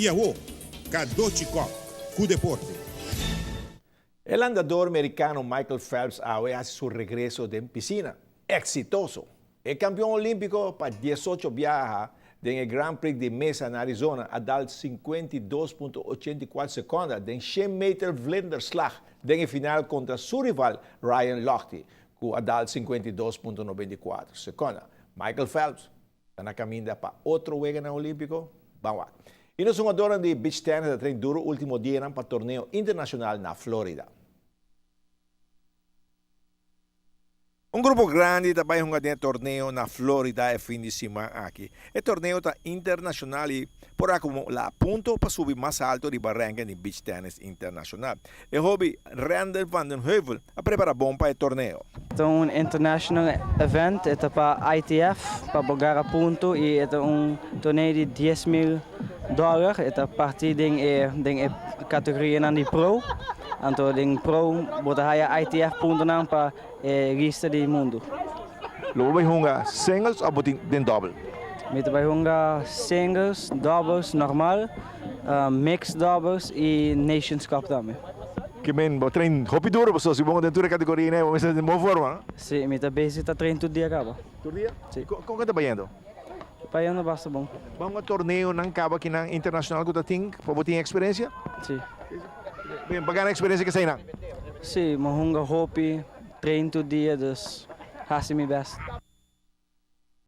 Iaô, Kadochikov, cu deporte. El andador americano Michael Phelps hace su regreso de piscina. Exitoso. El campeón olímpico para 18 viaja en el Grand Prix de Mesa en Arizona a dar 52.84 segundos en 100 meter vlinderslag en el final contra su rival Ryan Lochte, que a dar 52.94 segundos. Michael Phelps está caminando para otro juego olímpico. Vamos lá. E nós somos adorando de beach tennis da treino duro último dia para torneio internacional na Flórida. Grupo grande também jogando torneio na Flórida fim de semana aqui. O torneio está internacional e por como lá ponto para subir mais alto de barranca de beach tennis internacional. E hobby Randall van den Heuvel a preparar bom para o torneio. É international event, é para ITF, para jogar ponto e é torneio de $10,000. É a partir da categoria de pro. Então, em pro, bota aí ITF ponto não para lista do mundo. Logo vai jogar singles ou botin den double? Met vai jogar singles, doubles normal, mixed doubles e Nations Cup também. Que men trein hopi duro pessoal, se vão dentro da categoria, né? Vamos fazer uma forma. Sim, met a base está treino todo dia acaba. Todo dia? Sim. Como que está indo? Está indo bastante bom. Vamos a torneio não acaba aqui na internacional que tu tem, para botar experiência? Sim. Bem, pagar a experiência que sai não? Sim, mas jogar hopi, treino todo dia, dus haast mijn best.